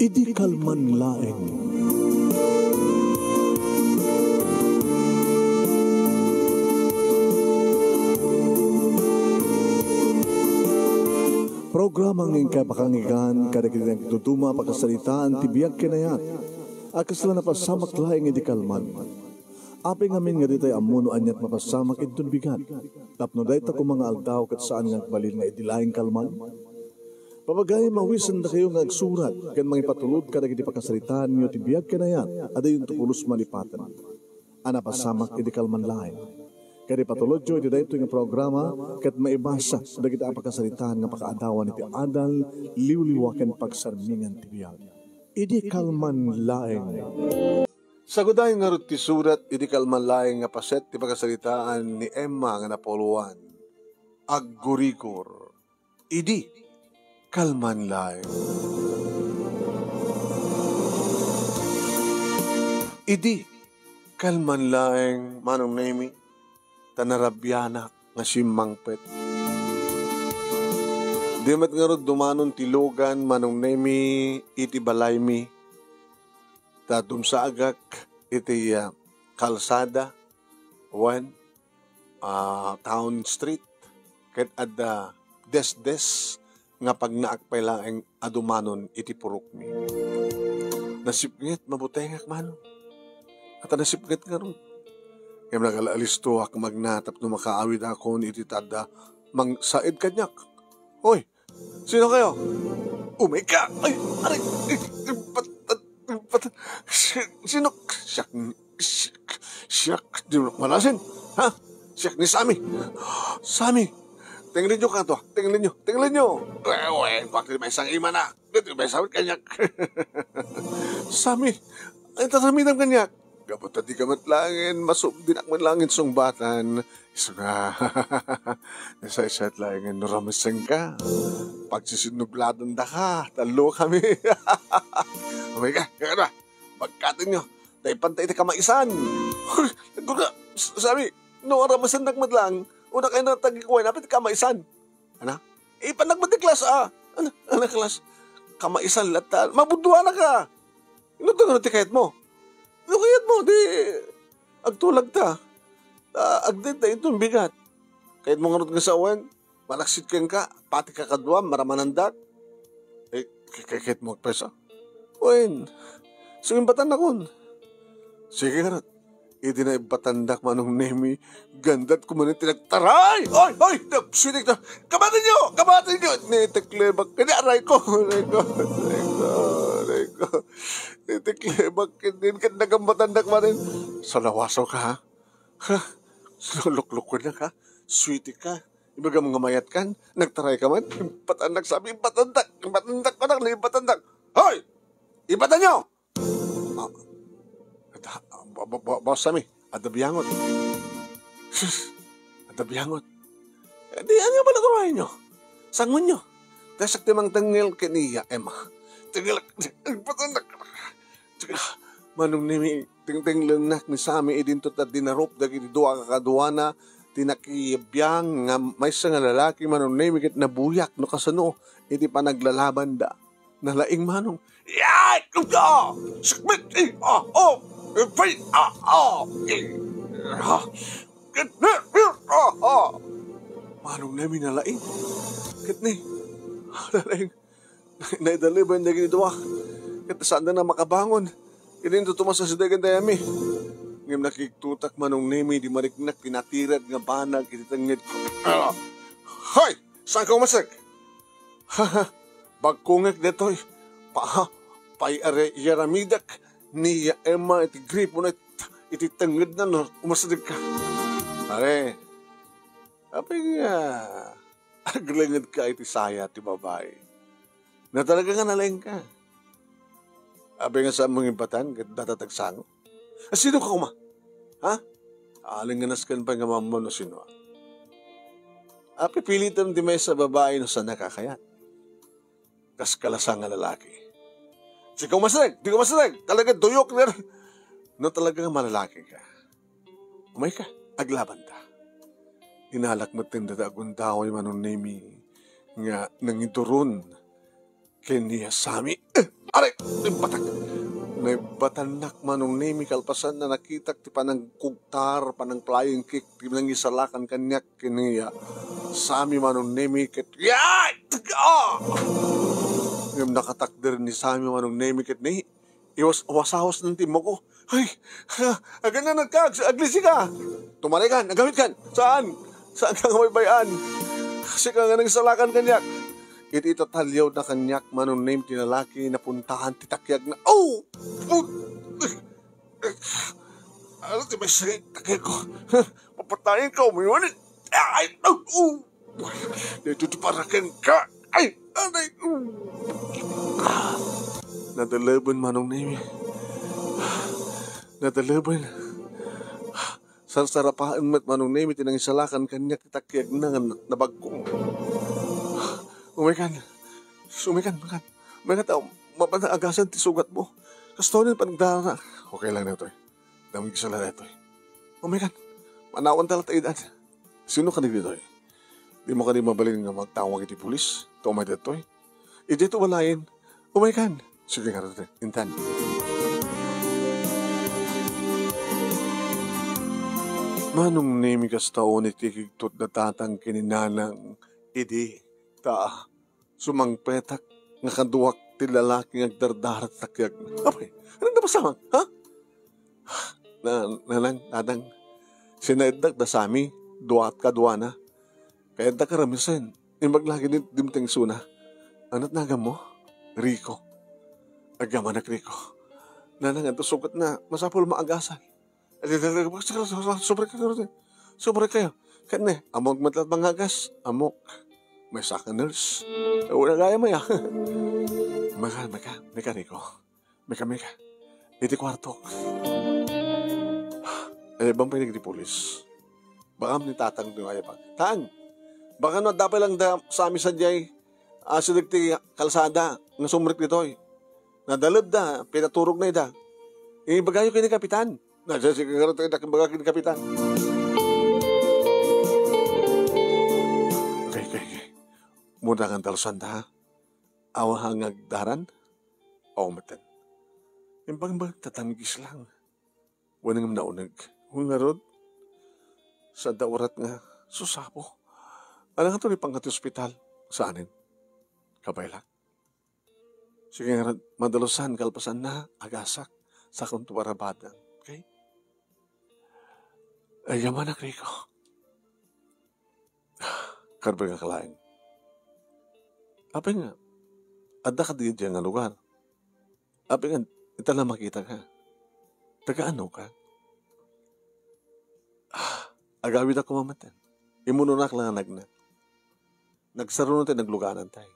Idi kalman laeng. Programa ng kapakangigan kada kinang tutuma pagkasalitaan tibiyag kinayat. Akas lang napasamak laeng idi kalman. Api ngamin nga ditay amuno anyat mapasamak itong bigat. Tapno dahita ko mga aldaw kat saan nga balil nga idilaing kalman. Papagay mawisan na kayo nga agsurat kan mga ipatulod kada kiti pagkasalitaan nyo tibiyag kinayat ada yung tukulos malipatan. Ana pasamak idi kalman laeng. Kaya patulod jo, iti dahito yung programa, kat maibasa, dagiti apakasalitaan nga pakaadawan iti adal, liwliwaken pagsarmingan tibiyag. Idi kalman laeng. Saguday nga rin ti surat, idi kalman laeng nga paset, ti pagkasalitaan ni Emma nga napoluan. Aggurigor. Idi kalman laeng. Idi kalman laeng, manong nemi, tanarabyana nga simangpet. Di mat nga rin dumanon tilogan manong nemi iti balaymi. Ta dumsaagak iti kalsada, town street. Ket adda des-des nga pag naakpay laeng adumanon iti purukmi. Nasipngit mabutengak manong. At nasipngit nga rin. Kaya nagalaalisto ak magnatap no makaawid ako ni ititada mang said kanyak. Hoy, sino kayo? Umika! Ay, aray! Sino? Siyak, di mo malasin. Ha? Siyak ni Sami. Sami! Tingnan nyo ka to. Tingnan nyo. Uy, bakit may isang ima na? Dito may sawit kanyak. Sami! Ay, tatamidam kanyak. Kapag tadi ka matlangin, masubdinak matlangin sungbatan. Iso nga, nasa isa't langin, nuramisang ka. Pagsisinubladan da ka, talo kami. Umay ka, kaya na, pagkatin nyo, tayo pantay na kamaisan. Sabi, no, ramasan nagmadlang, una kayo na tagikuay, napit kamaisan. Ano? Panagmadiklas, Ano klas? Kamaisan latal, mabudwa na ka. Ino ito nga natikayat mo? Lukiyat mo, di agtulag ta. Agdit na itong bigat. Kahit mga nga sa awan, malaksit kang ka, pati ka kadwam, maramanandak. Kahit mo agpesa. Uwin, sungin batan Sige nga rat. Hindi na ibatandak manong nemi, gandat ko man tinagtaray! Oy! Sinig na! Kabatin nyo! Nitiklebak ka ni aray ko! Nitiklebak ka din ka nagambatandak man rin. Salawaso ka, ha? Lukluk ko na ka? Sweetie ka? Ibaga mga mayat kan? Nagtaray ka man? Ibatandak sabi, ibatandak ko na, ibatandak! Hoy! Ibatan nyo! Boss Sami, adabiyangot. Adabiyangot. Di ano ba nagawain nyo? Sangon nyo. Tasak timang tangil kaniya, Emma. Tangil, patandak. Manong nimi, ting-tinglanak ni Sami, idinto at dinarop, dagi duwa kakaduana, tinakiyabiyang, nga may nga lalaki, manong nimi, kit nabuyak, no kasano, iti pa naglalaban da. Nalaing manong, yay! Sakmit! Fight! Manong namin nalaing. Kat ni, nalaing. Naidaliban na ginidwa. Kat saan na makabangon. Kininto tumasa sa dagan dayami. Ngayong nakiktutak manong nemi, di mariknak, pinatirad nga banag, ititangid ko. Hoy! Saan ka umasag? Bagkungak detoy. Pay-yaramidak. Ni Emma iti gripo na ititangid na no, umasadig ka. Are, apay nga, aglangid ka iti saya ti babae. Na talaga nga nalaing ka. Apay nga sa mga ibatan, datatagsango. Sino ka kuma? Ha? Aling nga naskan pa nga mamon no sino. Apay pilitan di may sa babae no sa nakakayat. Kas kalasang nga lalaki. Di ko masalag. Talaga duyok na. No talaga nga malalaki ka. Umay ka, aglaban ta. Inalak mo tinda da agundaw yung manong nemi nga nangituron kay niya Sami. Aray! Naibatanak manong nemi kalpasan na nakitak ti panang kugtar, panang flying kick, ti nang isalakan kanyak kiniya. Sami manong nemi ket, yay! Ah! Yung nakatakder ni Sami manong nemi ket ni, wasahos ng timo ko. Ay, agan na nagkag, aglisi ka. Tumaray kan, nagamit kan. Saan? Saan ka may bayan? Kasi ka nga nang isalakan kanyak. Iti tatalyaw na kanyak manong name tinalaki na puntahan titakyag na oh! Ano ti may sakit takay ko? Papatayin ka umiwan ay! Dito parakan ka! Ay! Anay! Nadalaban manong name. Nadalaban. Sarsarapaan mat manong name tinang isalakan kanyak titakyag na nabagkong. Umikan. Umikan. Mapanagasan ti sugat mo. Kasto rin panagdara. Okay lang na ito eh. Damig sa lang ito eh. Umikan. Manawan tala taidan. Sino ka dito eh? Di mo ka di mabalin nga magtawag iti pulis. Tumay dito eh. Iti ito walayin. Umikan. Sige nga rin. Intan. Manong nemi kas taon itikigtot na tatang kininanang idi. Ta, sumangpetak, nga kaduwak ti lalaki agdardarat takyag. Apay, anong napasamang, ha? Nanang, sinaeddak da sami, duwat ka duwana. Kaya da karamisan, imaglagi ni dimteng suna. Anat nagam mo? Rico. Agaman na Rico. Nanang, ito sugat na, masapol maagasan. Sobre kayo. Kanya, amok matlat mangagas, amok. May saka nurse. Wala gaya mo ya. Meka, Rico. Meka. Iti kwarto. Ay, bang pinig di pulis? Baka ni tatang di kaya pa. Tang, baka no, dapat lang da sa amin sa jay, sinig ti kalsada, ng sumrik dito eh. Nadalab da, pinaturog na ida. Ibagayo kini kapitan. Siguro tayo nakimbaga kini kapitan. Muna kang talusan da, awa hangag daran, o matan. Yung bang tatamigis lang. Wanang naunag. Kung narod, sa daurat nga, susapo. Alang ito ni pangkat ospital, sa anin? Kabaylak. Sige nga, madalusan, kalpasan na, agasak, sa kuntuwarabada. Okay? Ay, yaman na, Rico. Karba nga kalaing. Apa nga, adda ka diyan nga lugar. Apa nga, ita na makita ka. Taga-ano ka? Agawid ako mamatan. Imununak lang nagna. Nagsaro tayo, nagluganan tayo.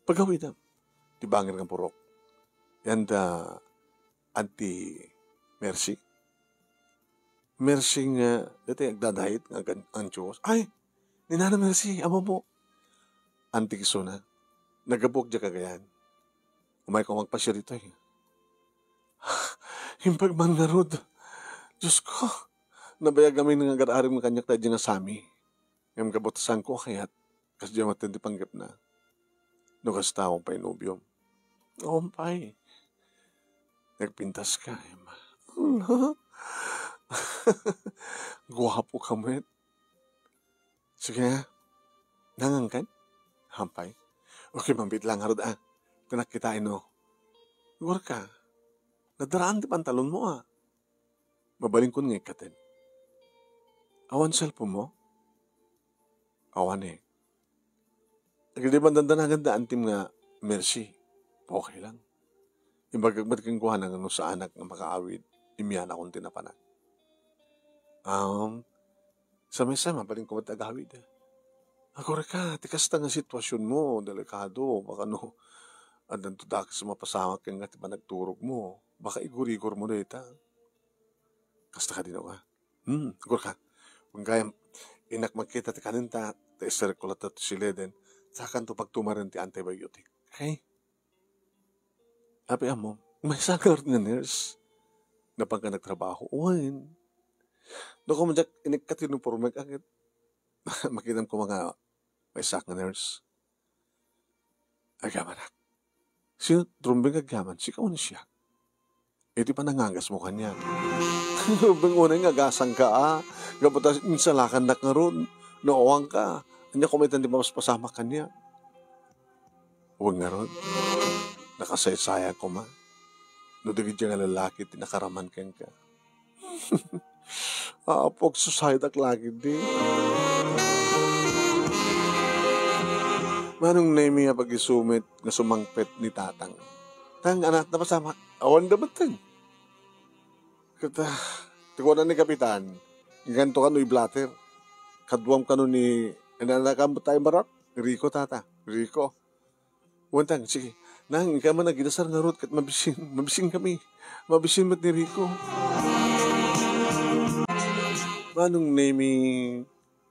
Pagawid am, tibangin ng purok. Yan anti-mercy. Mercy nga, dito yung agdadahit nga ang Diyos. Ay, ninana mercy, amo mo. Antikiso na. Nagabog dya kagayan. Umay ko magpasya rito eh. Yung pagmangarod. Diyos ko. Nabayag kami ng agar-arim ng kanyak tayo nga sami. Yung kabotasan ko kaya't kasi dyan matindi panggap na. Nukas taong pa inubyom. Ompay. Nagpintas ka, Emma. Guwapo ka mo yan. Sige nga. Nangangkan? Hampay. Okay, mambit lang harod Tanak kita Lugar ka. Nadaraan di pantalon mo Mabaling ko nga ikatin. Awan cellphone mo? Awan eh. Nagdi ba dandan nga antim nga mercy? Okay lang. Imbagagmat kang kuha ng sa anak nga makaawid. Imyan akong tinapanak. Sa mesa, mabaling ko matagawid Ako ka, tikas nga sitwasyon mo, delikado, baka adan to dakis mapasamak kang nga tiba nagturog mo, baka igurigor mo dito. Kasta ka din ka. Igor ka. Kung kaya, inak magkita ti kaninta, ta isirkulat at sileden, sakan to pagtumaran ti antibiotic. Okay? Api mo, may sakar nga nurse, na pagka nagtrabaho, uwain. Doon ko madyak, inikatinupormag agad. Makitam ko mga may sak nga nurse. Agamanak. Sino trumbeng agyaman? Sikaw na siya. E di pa nangangas mo kanya. Bangunay nga gasang ka Gabutas insalakan na karon. Noong ka. Anya kumitan di mas pasama kanya. Huwag nga ron. Nakasaysaya ko ma. Nudagid yung lalaki tinakaraman kang ka. Pag susayad ak lagi di. Manong name nga pag-isumit nga sumangpet ni tatang. Tang anak na pasama. Awan na batang. Kata, tikuan ni kapitan. Ganto ka no i-blatter. Kadwam ka no ni, nanakam tayo marak? Rico tata. Rico. Wantang, sige. Nang, ikaw man naginasar nga rot kat mabisin. Mabisin kami. Mabisin mat ni Rico. Manong name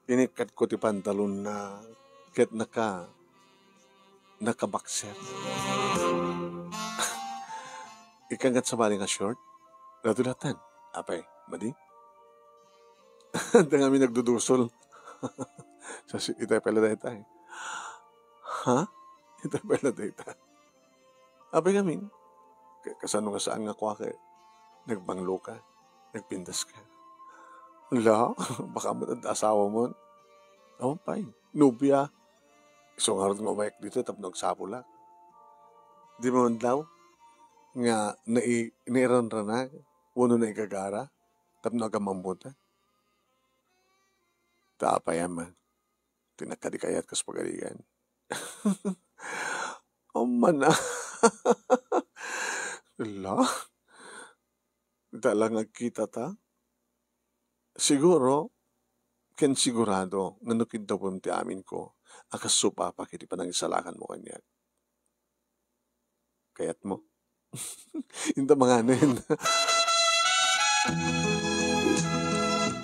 inikat ko ti pantalon na kat nakabakser. Ikangat sa bali nga short. Natulatan. Apay, madi? Ito nga mi nagdudusol. Itay pala dahi tayo. Ha? Itay pala dahi tayo. Apay kami. Kasano nga saan nga kwa kayo? Nagbanglo ka. Nagpindas ka. Wala. Baka mo asawa mo. Awan pa'y. Nubya. So nga rin nga umayak dito. Tapos nagsapula. Di mo man daw. Nga nairan-ranag. Wano na ikagara. Tapos nagamambuta. Taapayaman. Tinakadikayat kas pagaligan. Man na. Wala. Dalang nagkita ta. Siguro, ken sigurado, nanukid daw po ti amin ko, akas supapa kiti pa nang isalakan mo kanya. Kayat mo. Hindi mga anin.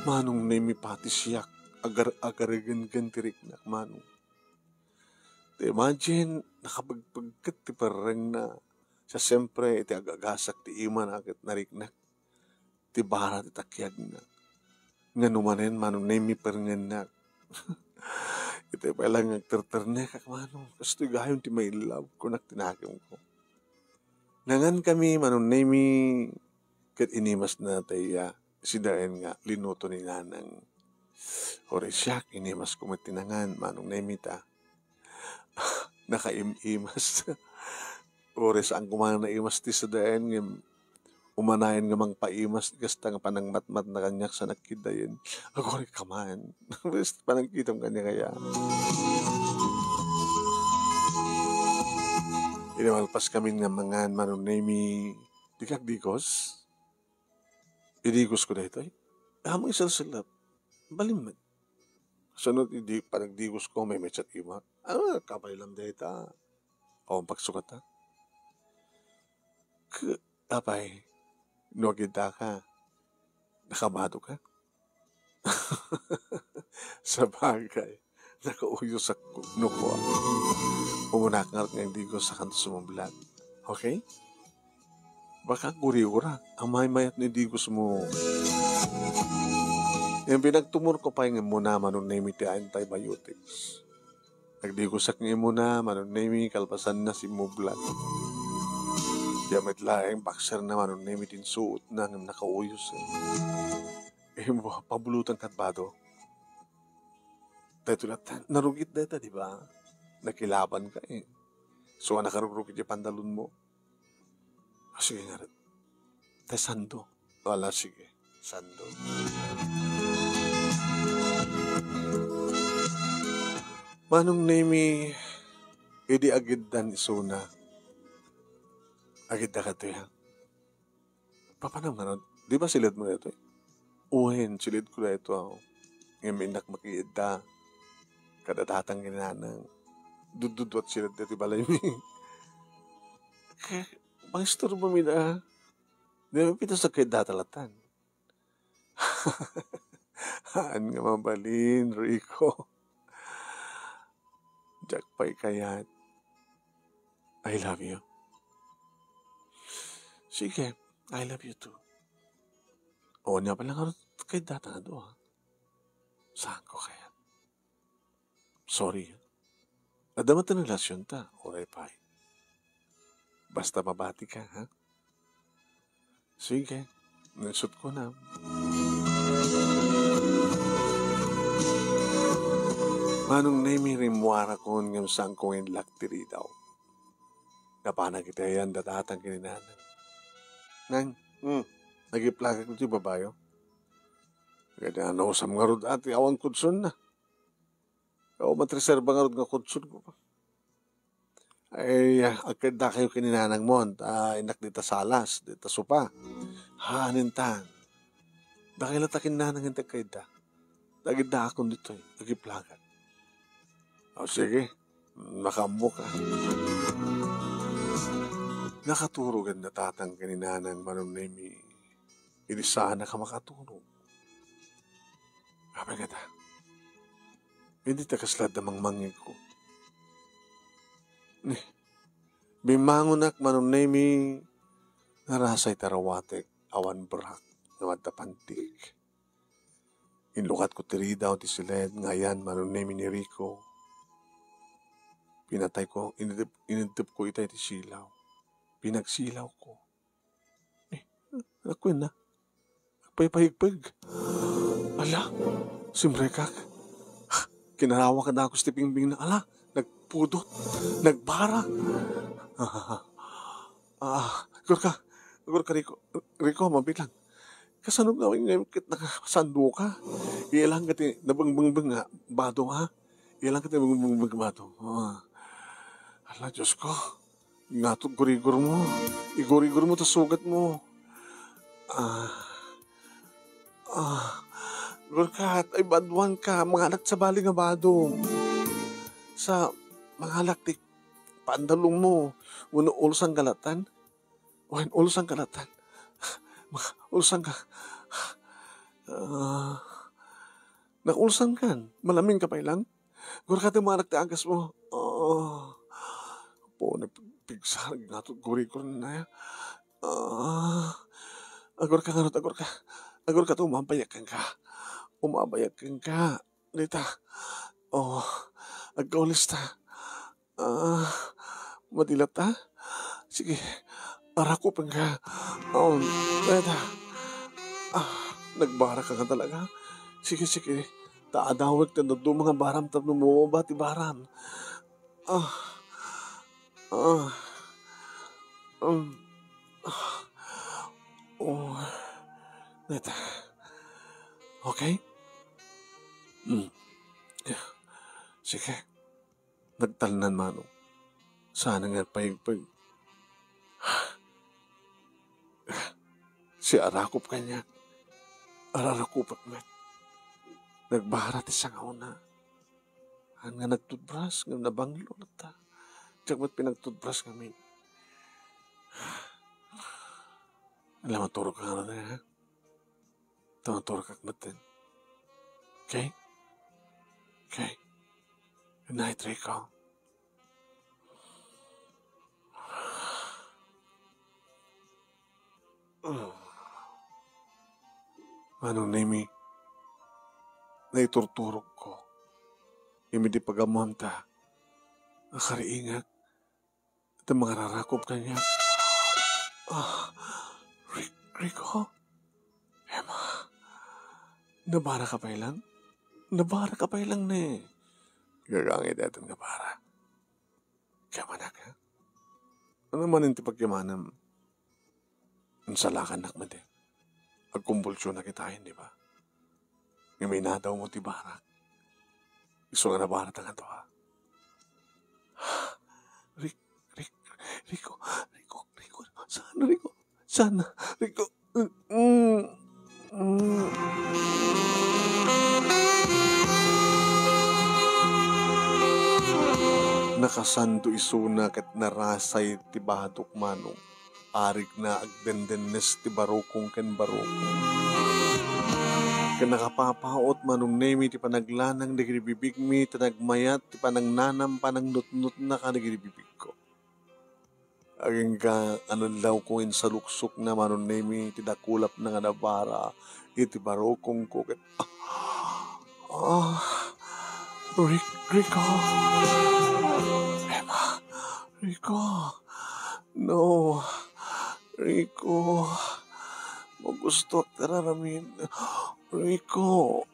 Manong nemi pati siyak, agar-agaragan tirik na, manong. Imagine, nakapagpagkat ti parang na, sa siyempre, iti agagasak ti iman agad nariknak, ti barat ti takyag na. Nga numanen, manong nemi paringan na. Ito pa lang nagterternek ak manong. Kasto gayon ti may love ko tinakam ko. Nangan kami, manong nemi, kat inimas na tayo, sidaen nga, linuto ni nanang. Ore siyak, inimas ko matinangan, manong nemi ta. Nakaimimas. Ore saan kumana na imas ti sidaen nga, umanayan nga mang paimas, gasta nga panang matmat na kanyak sa nakidayin. Ako rin kaman. Basta panangkitam kanya kaya. Inamalpas kami nga mga manong nemi digos. Idigos ko dahito eh. Amang isalsalap. Balimad. Sunod, hindi panagdigos ko may mechat ima. Kapalilam dahito. O, pagsukat ha. Apay. Nuagida ka. Nakabado ka. Sa bagay. Nakauyo sa nuko. Umunakangat nga hindi ko sa kanto sumablat. Okay? Baka guri-ura. Ang may-mayat na hindi ko mo. Yung pinagtumor ko pa yung muna manong name iti antibiotics. Nagdigusak nga muna manong name kalpasan na si mublat. Yamit laeng bakser naman nung nemitin suot na ng nakauyos. Pabulutan katbado. Dahil tulad, narugit dito, di ba? Nakilaban ka eh. So, nakarugit yung pandalon mo. Sige nga rin. Dahil sando. Wala, sige. Sando. Manong nemi, edi agid dan isuna. Agad na ka ito yan. Papanam nga nun. Di ba silid mo na ito eh? Uhin, silid ko na ito ako. Ngayon may nakmakiida. Kadadatang ginanang. Dududwat silid na ito balay mi. Kaya, pangistor mo mi na. Di ba pita sa kayo datalatan? Haan nga mabalin, Rico. Jack pa'y kayat. I love you. Sige, I love you too. O, niya pala nga kay data nga doon. Saan ko kaya? Sorry. Adamat na relasyon ta, oray pa'y. Basta mabati ka, ha? Sige, nasut ko na. Manong nemi rimwara kon ngam sang kong laktiri daw. Kapana kita yan datatang kininanan. Nang, nagiplaga ko ti babayo. Kaya ano sa mga rod ati awan kudson na. Kaya matreserba nga rod nga kudson ko pa. Ay, agad na kayo kininanang mo. Inak dita salas, dita supa. Hanin tang. Dahil natakin nanang hindi kayo da. Dagid na akong dito eh. Nagiplaga. O sige, nakambo ka. Nakaturugan na tatang kaninanang manunemi. Hindi sana ka makaturog. Kami ka ta. Hindi takaslad namang mangig ko. Bimangunak manunemi narasay tarawatek awan berak nawad tapantik. Inlukat ko tiri daw ti siled ngayan manunemi ni Rico. Pinatay ko, inintip ko itay ti silaw. Pinagsilaw ko. Ako na. Nagpaypahigpag. Ala, simrekak. Kinarawa ka na ako si Pingbing na, ala, nagpudot, nagbara. Gor ka, Rico, mabilang. Kasanong gawin ngayon kit nakasando ka? Ilang ka ti, nabangbang nga, bado ha? Ilang ka ti, nabangbang bado. Ala, Diyos ko. Nga gurigor mo. Igurigor mo ta sugat mo. Gurkat, ay badwang ka. Mga anak sa bali nga bado. Sa mga anak ti pandalong mo. Uno ulusang galatan. Wain ulusang galatan. Ulusang ka. Nakulusang kan. Malaming ka pa ilang. Gurkat, yung mga anak ti agas mo. Po, nagpigsar, nato guri-guri na yan. Agor ka, agor ka, umabayakan ka. Lita, agkaulis ta. Madilat ta? Sige, arakupan ka. Lita, nagbara ka talaga. Sige, taadawag ta do mga baram, tapno mo ba ti baram? Neta. Okay? Sige. Nagtalnan mano. Sana nga payagpag. Si Arakop kanya. Ararakop at met. Nagbaharat isang una. Nga nagtutbras, nga nabanglo na ta. Diyak ba't pinagtutbras kami? Alam, maturo ka nga na ha? Maturo ka kamatin. Okay? Good night, Rico. Manong Nemi, naiturturog ko. Yung di pagamuhan ta. Nakariingat. At ang mga rarakop na niya. Rico? Emma? Nabara ka pa ilang? Nabara ka pa ilang na eh. Gagangit eto nga para. Kamanak ha? Ano man yung tipagyamanam? Ang salakan nakmate. Agkumbulsyon na kitain, di ba? Nga may nadaw mo ti barak. Gusto nga nabarat ang ito ha? Rico. Sana, Rico. Nakasando isuna kat narasay ti batok manong. Arig na agdendennes ti barokong ken barokong. Ken nakapapaot manong Nemi ti panaglanang nagribibig mi ti nagmayat ti panangnanam panangnutnut na ka nagribibig ko. Aging ka law ko in sa luksok na manong Nemi ti dakulap na nga nabara iti barokong ko ken Rico. Emma, Rico. No, Rico. Magusto ak tararamin. Rico.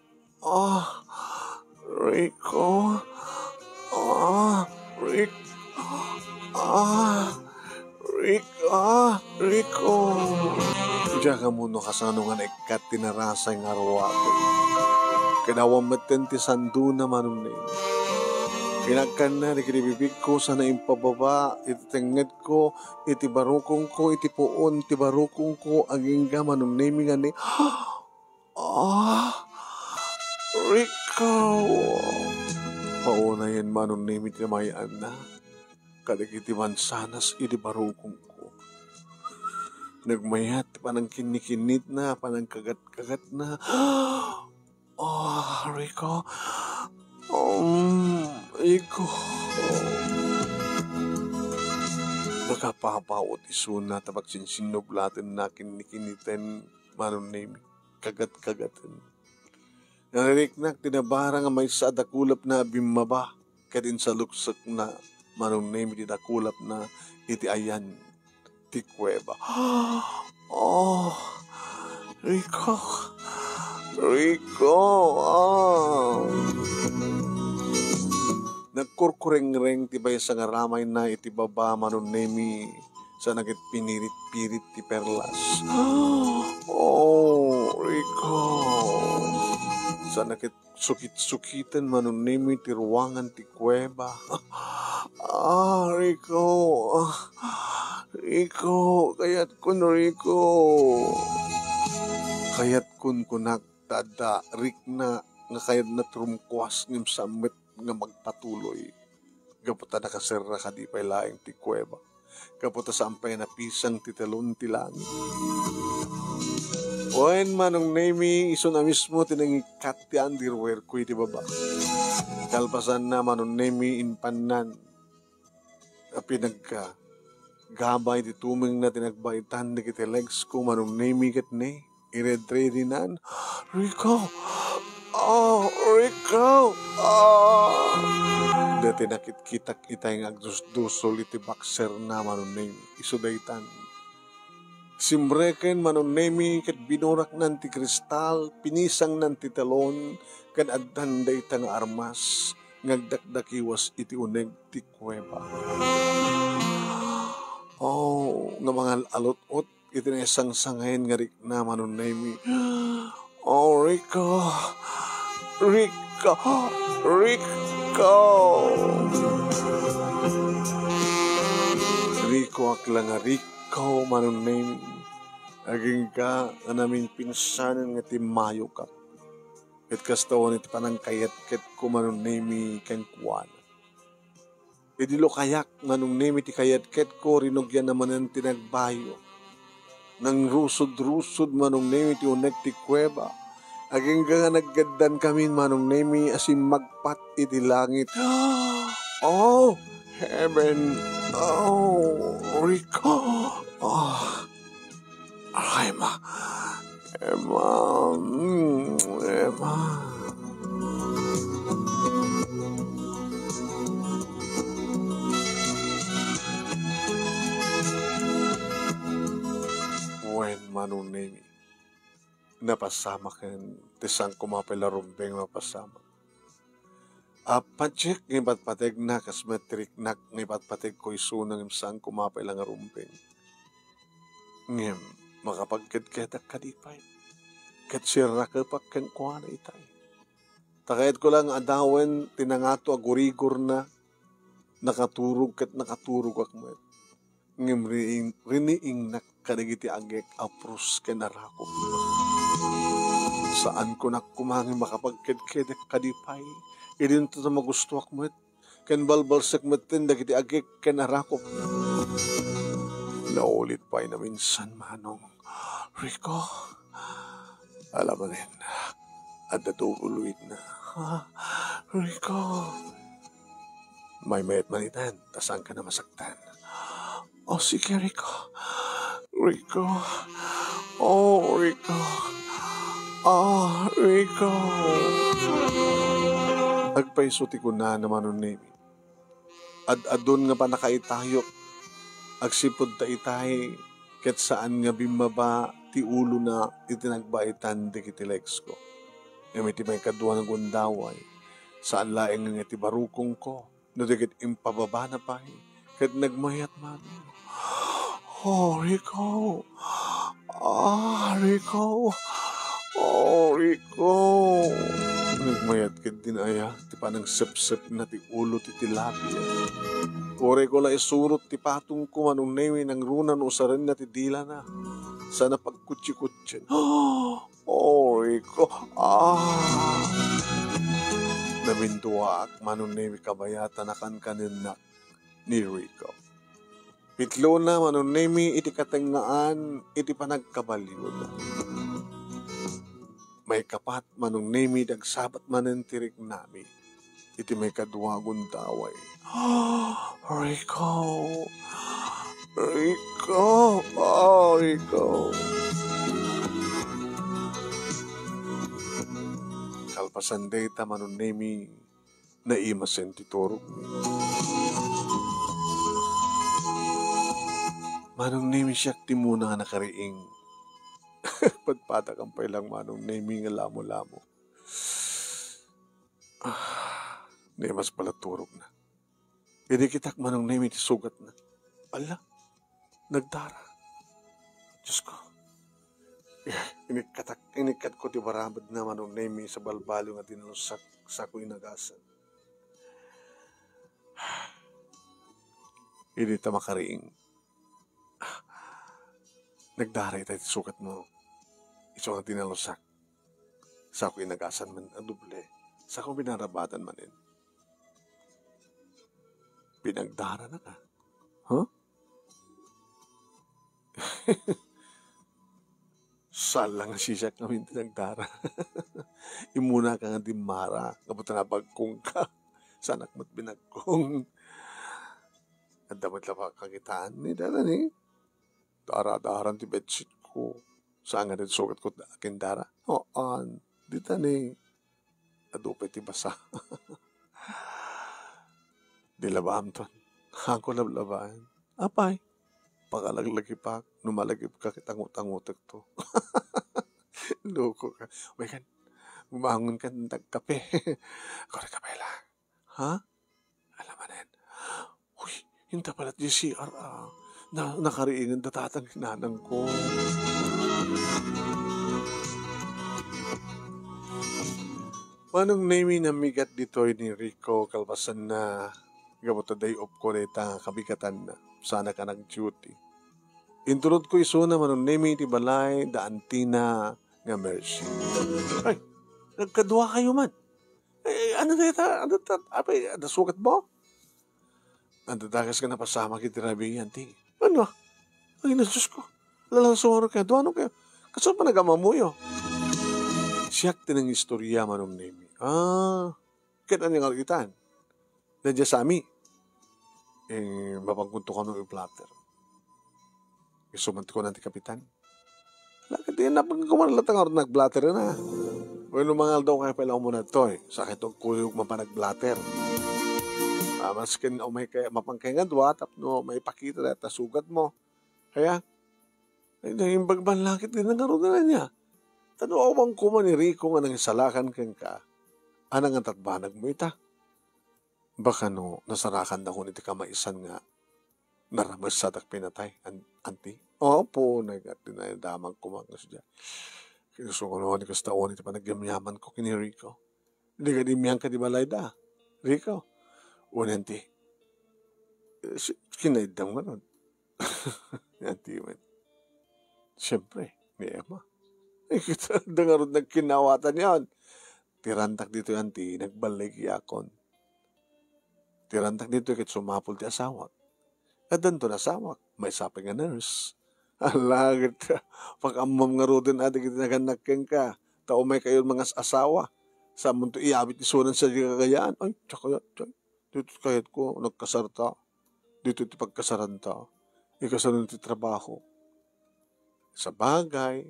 Rico. Rico. Rico. Diya ka mo no kasano nga naikat tinarasay nga arwa ko. Kinawang maten ti sandu na manong na pinagkan na, di kinibibig ko, sana impababa, iti tenged ko, iti barukong ko, iti puon, iti barukong ko, aging ga manong naming ani, Rico! Pauna yan manong naming iti namayaan na, kalig iti mansanas, iti barukong ko. Nagmayat, panang kinikinit na, panang kagat-kagat na, Rico, Rico. Nakapapawot isuna tabak sinsinublatin na kinikiniten manon name kagat-kagatan. Nariknak tinabara nga may sadakulap na bimaba kadin sa luksak na manon name dinakulap na iti ayan ti kuweba. Rico. Rico. Nagkurkureng-reng tibay sa ngaramay na iti baba manon nemi sa nagit pinirit-pirit ti perlas. Rico. Sa nagit sukit-sukitan manon nemi ti ruangan ti kuweba. Rico. Rico. Kayat kun Rico. Kayat kun kunak tada rikna nga kayat na trumkwas ngim samit nga magpatuloy. Kaputa nakasera ka di pa ilaing ti kuweba. Kaputa sampay na pisang ti talon ti langit. Oen manong nemi iso na mismo tinangikat ti underwear ko iti baba. Kalpasan na manong nemi inpanan. Pinagka gabay ti tuming na tinagbaitan na kiti legs ko manong nemi kat ne. Ired-ready nan. Rico! Rico! Dati nakit-kitak itay nga agdusdusol iti bakser na manunem isudaytan. Simbreken manunemi kat binurak nan ti kristal, pinisang nan ti talon, kan addan dayta nga armas, ngagdakdakiwas iti uneg ti kuweba. Nga mga alot-ot, iti na isang sangayin nga rik na manunemi. Rico! Rico! Rico! Rico aklang nga Rico manunemi. Aging ka namin pinsanan nga timayo ka. Kat kastawan iti panangkayat-kat ko manunemi ken kuwan. Idilo kayak manunemi ti kayat-kat ko rinugyan naman ang tinagbayo. Nang rusod-rusod manong nemi ti unek ti kuweba. Aging nga naggaddan kami manong nemi asim magpat iti langit. Heaven. Rico. Emma. When manong nemi napasama ken tisang kumapelarumbeng mapasama. Patsik ng patpateg na kasmetrik nak ng patpateg ko isunang imsang kumapelang rumbeng. Ngem makapagkadketak kadipay. Katsira ka pa ken kuana itay. Takayat ko lang adawen tinangato agurigor na nakaturog ket nakaturog akmet. Ngem riniing nakadagiti agek apros ken arakop. Saan ko nakumangin makapagkedkedek kadipay. Idin to magusto akmet. Ken balbalsek metin dagiti agek ken arakop. Naulit pa na minsan manong. Rico, alam mo rin. At natutuluit na. Rico. May mayat manitan. Tasang ka na masaktan. Sige, Rico. Rico. Rico. Rico. Agpaisuti ko na naman nun nemi. Adon nga pa nakaitayok. agsipod ta itay, ket saan nga bimaba, ti ulo na itinagbaitan di kitilex ko. Ngam iti may kadwa ng gundaway, saan laeng nga iti barukong ko, no digit impababa na pa, ket nagmayat man. Oh, Rico! Ah, Rico! Oh, Rico! Nagmayat ket dinaya, ti panang sep-sep na ti ulo ti tilapia. Ore ko la isurot ti patong ko manong newi ng runan o sarin na ti dila na. Sana pagkutsi-kutsin. Oh, Rico! Ah! Namintuak manong newi kabayatan akan kaninak ni Rico. Pitlo na manong newi iti katengaan iti panagkabaliw na. May kapat manong nemi dagsabat manen tirik nami. Iti may kadwagon daway. Rico! Rico! Oh, Rico! Kalpasan data manong nemi na imasen ti turog. Manong nemi siyak ti muna nga nakariing. Pagpatak ang pailang manong nemi nga lamo-lamo. Di mas pala turog na. Hindi kitak manong nemi ti sugat na. Ala, nagdara. Diyos ko. Inikat ko ti barabad na manong nemi sa balbalo nga dinalusak sa ko inagasan. Hindi ta makariing. Nagdara ita ti sugat mo. Iso nga dinalusak. Sa ko inagasan man ang duble. Sa ko binarabatan manin. Pinagdara na ka. Huh? Saan lang siyak namin pinagdara. Imuna ka nga dimara. Kaputa na bagkong ka. Sanak mo't binagkong. At dapat lang kakitaan ni dara ni. Dara-daran ti bedsheet ko. Saan nga din sugat ko akin dara? Oan. Dita ni. Adupay ti basa. Di labam ton. Hangko lablabaan. Apay. Pagalaglagi pa. Numalagip ka kitangot-tangotek to. Loko ka. Uy kan. Bumangon ka ng tagkape. Kore kape lang. Ha? Alam mo na. Uy. Hinta pala di CR na nakariingan datatang hinanang ko. Manong nemi na migat ditoy ni Rico kalbasan na gabuta day of ko deta kabigatan na. Sana ka nag-duty. Intulod ko iso na manong nemi ti balay da antina nga mercy. Ay, nagkadwa kayo man. Ay, ano na ita? Ano ta? Apay, nasukat mo? Andadagas ka na pasama kiti rabi yan, ti. Ano? Ay, nasus ko. Lalang sumaro kayo. Doon kayo. Kaso pa nagamamuyo. Siyak tinang istorya manong nemi. Kita niya kalikitan. Dadya sa ami. Mapagpunto ka nung i-platter. Isumant ko nanti kapitan. Lakit din na pagkumalatang ako nag-blatter na. Well, lumangal daw kayo pala muna ito eh. Sakit o kuyog mapanag-blatter. Maskin o may mapangkaingan dwa, tapno may pakita na tasugat mo. Kaya, ay nahimbagban lakit din ang karoon na niya. Tano ako bang kuma ni Rico nga nang isalakan kang ka. Anang ang tatbanag mo ita? Baka no, nasarakan na ko niti kamaisan nga naramas sa tak pinatay, anti. Opo, nagdinayadamang kumangas dyan. Kinusungan ko ni kastaon iti panagyamyaman ko kini Rico. Hindi ka dimiyang ka di balay da. Rico. Unanti, kinaidam nga nun. Yanti man. Siyempre, ni Emma. Kita dangarod nagkinawatan yan. Tirantak dito yanti, nagbalik yakon. Tirantak dito kit sumapol ti asawak. At danto na asawak, may saping nga nurse. Alagit ka, pag-amam nga rodin ati kita naganakeng ka, tao may kayo mga asawa. Sa munto iabit isunan sa kagayaan. Ay, tsaka dito kahit ko, nagkasarta. Dito iti pagkasaranta. Ikasalan ti trabaho. Sa bagay,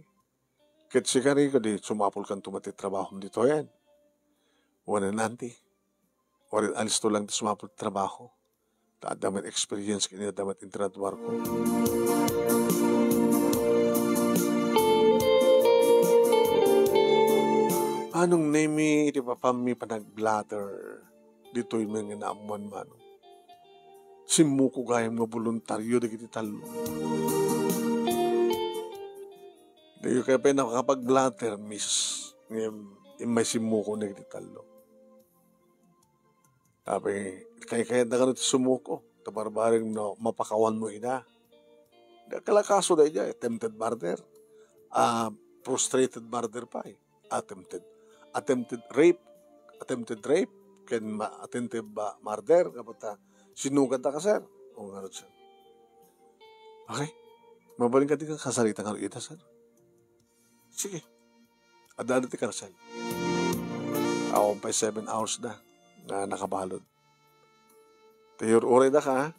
kahit si kari ka di, sumapol kang tumati trabaho dito yan. Wala nanti. Wala alis to lang ti sumapol trabaho. damat experience kini damat intradwar ko. Anong nemi iti papami panag-blatter dito'y mga naamuan mano. Simu ko gayam nga voluntaryo di kiti talo. Di kaya pa nakakapag-blatter, miss. May simu ko na kiti talo. Sabi, kaya na ganito sumuko. Tabarbaring no, mapakawan mo ina. Kalakaso na niya, attempted murder. Frustrated murder pa eh. Attempted rape. Attempted murder. Kapag sinugat na ka, sir. O nga sir. Okay. Mabaling ka din kang kasalita nga ita, sir. Sige. Adaan ti karsel. Ako pa 7 hours na nakabalod. Tayor oray na ka,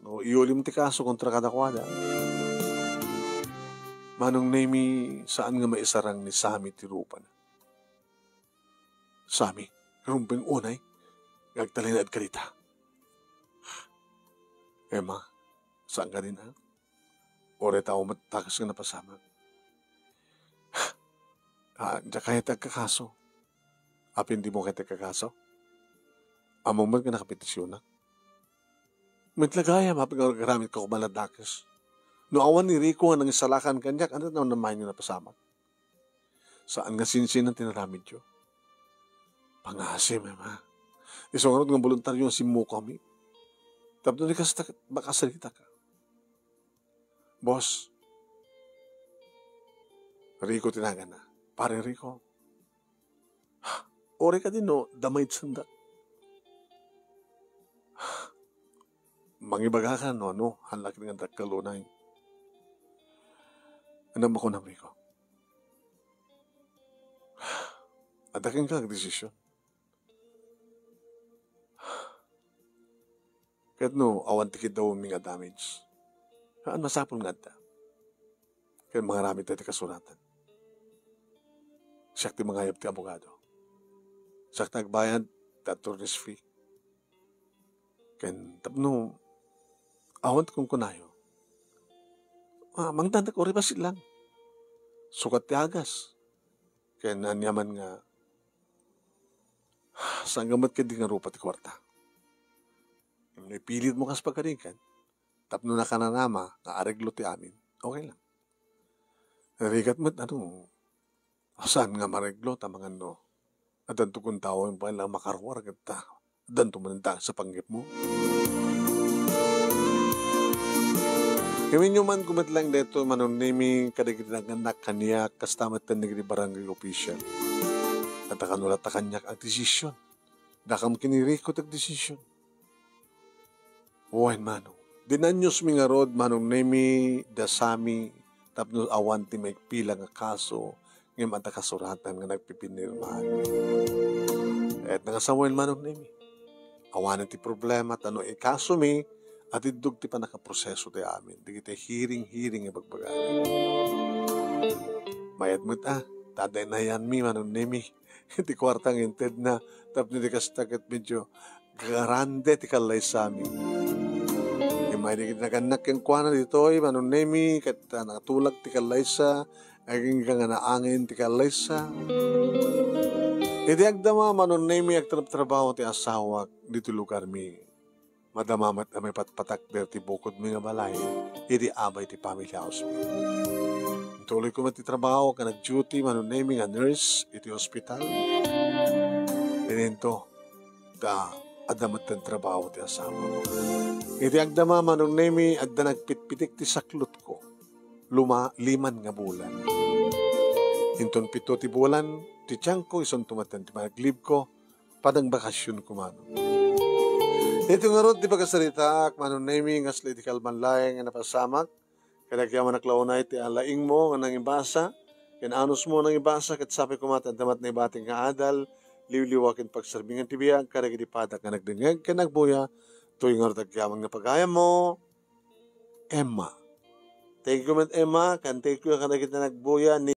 no, iulim ti kaso kontra kadakwada. Manong nemi saan nga maisarang ni Sami ti rupa na. Sami, rumping unay, gagtalin at kalita. Emma, saan ka din ha? Oray tao matakas nga napasama. Diya kaya tagkakaso. Apin di mo kaya tagkakaso? Among man ka nakapetisyon na. Mitlagaya, mapagaramit ka kumaladakis. No awan ni Rico nga nang isalakan kanyak, ano naman niyo napasama? Saan nga sinsin ang tinaramid yo? Pangasim, ma. Isang anot ng voluntaryo si mo kami. Tapos di ka makasalita ka. Boss, Rico tinaga na. Pare Rico, ore ka din no, damay sanda. Mangibaga ka no, halak ng kalunay. Ano mo ko na Rico? Adaking ka desisyon. Kahit no, awan tikid daw mga damage. Saan masapol nga ta? Kaya mga rami tayo kasulatan. Siyak ti mga hayap ti abogado. Siyak nagbayad, ti attorney's fee. Kaya tapno, awan kong kunayo. Mangtandak ori pa silang. Sukat ti agas. Kaya nanyaman nga, saan gamat ka di nga rupa ti kwarta. Ipilit mo kas pagkarikan, tapno na ka na nama, nga areglo ti amin, okay lang. Narigat mo't saan nga mareglo, tamang ano, at ang tukong tao yung palang makarwar, at danto mo nang sa panggip mo. Kami nyo man kumatlang dito, manunimi kadaginanak kanya, kastamat na nagri barangay official. At akanulat na kanyak ang desisyon. Dakam kiniriko tag desisyon. Uwain manong. Dinanyos mi nga rod, manong nemi, dasami, tapno awan ti may pila nga kaso, ngayon at kasuratan nga nagpipinirmahan. At nangasawain manong nemi. Awan ti problema, tano kaso mi, at idug ti pa nakaproseso ti amin. Di kita hearing ibagbagalan. Mayad mo't taday na yan mi, manong nemi. Ti kwartang inted na, tapno di kastagat medyo garande ti kalay sa amin. May naganak yung kuwana dito ay manong nemi kat nakatulak ti kalaysa aging nga naangin ti kalaysa. Iti agdama manong nemi agtrabaho ti asawa dito lugar mi madamamat na may patpatak der ti bukod mi nga balay iti abay ti family house mi. Tuloy ko mati trabaho ka nag-duty manong nemi nga nurse iti hospital. Tinento adamat ng trabaho ti asawa. Iti agdama manong nemi adda nagpitpitik ti saklot ko. 5 nga bulan. Hinton 7 ti bulan, ti tiyang ko ison tumatan ti maglib ko, padang bakasyon ko mano. Ito nga ron ti pagkasaritak, manong nemi nga sli ti kalmanlay nga napasamak, kadagyaman naklaunay ti alaing mo nga nang ibasa, kinanos mo nang ibasa, kat sabi ko matadamat na ibating nga adal, liwliwakin pagsarbingan ti biyag, karagitipadak nga nagdingag, kanagbuya, tuwing nga tagyamang na pagaya mo, Emma. Thank you, Emma. Kan take you ka na kita nagbuya ni